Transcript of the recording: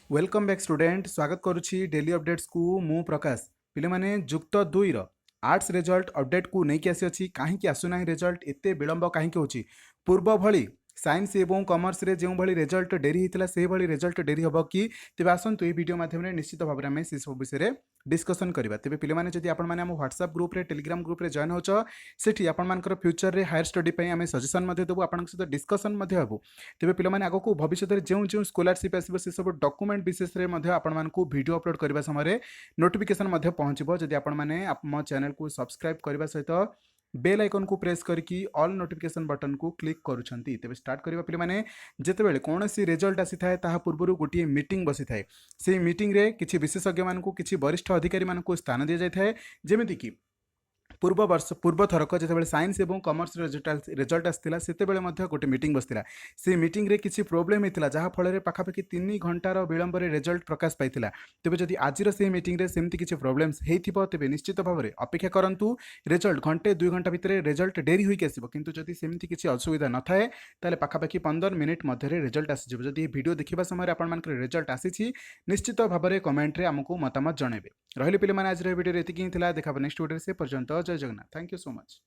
Welcome back student स्वागत करुच्ची daily updates को मु प्रकाश पिले माने जुक्त 2 आर्ट्स रिजल्ट अपडेट को नहीं आसी कहीं आसुना रिजल्ट एत विलंब कहीं होची पूर्व भली साइंस एवं कॉमर्स रे जो भली रिजल्ट डेरी होता से भली रिजल्ट डेरी हम कि तेज आसतु ये वीडियो माध्यम निश्चित भाव में से सब विषय डिस्कसन करवा तेज पे जब आप व्हाट्सएप ग्रुप रे टेलीग्राम ग्रुप रे जॉइन होच सेठी आपर फ्यूचर रे हायर स्टडी आम सजेसन देवु आप सहित डिस्कसन हेबू तेज पे आग को भविष्य में जो जो स्कॉलरशिप आसो से सब डॉक्यूमेंट विशेष में आपको वीडियो अपलोड करने समय नोटिफिकेशन पहुँचो जदि आप चैनल को सब्सक्राइब करने सहित बेल आइकन को प्रेस करके ऑल नोटिफिकेशन बटन को क्लिक करुँच तेज स्टार्ट करवा पे मैंने जितेबाला कौन सी रिजल्ट आसी था ता पूर्व गोटे मीटिंग बसी थाए से मीटिंग रे किसी विशेषज्ञ मानक किसी वरिष्ठ अधिकारी मानक स्थान दि जाए जमीती कि पूर्व थरक जो साइंस और कॉमर्स रिजल्ट आसाला से गोटे मीटिंग बसला से मीटिंग रे किसी प्रोब्लेम होता जहाँफल पाखापाखि 3 घंटार विलंब रिजल्ट प्रकाश पाइला तेज जदि आज मीटिंग रे सेमती किसी प्रोब्लेम्स होती तेज निश्चित भाव में अपेक्षा करूँ रिजल्ट घंटे 2 घंटा भितर रिजल्ट डेरी होकर आसो किंतु जदि सेमती किसी असुविधा न थाए ताले पाखापाखि 15 मिनिट मध्य रिजल्ट आसीज जदि वीडियो देखा समय आप रिजल्ट आसी निश्चित भाव में कमेंट रे आमको मतामत जनइबे रही पे आज वीडियो ये देखा नेक्स्ट वीडियो से पर्यंत जय Jagannath thank you so much.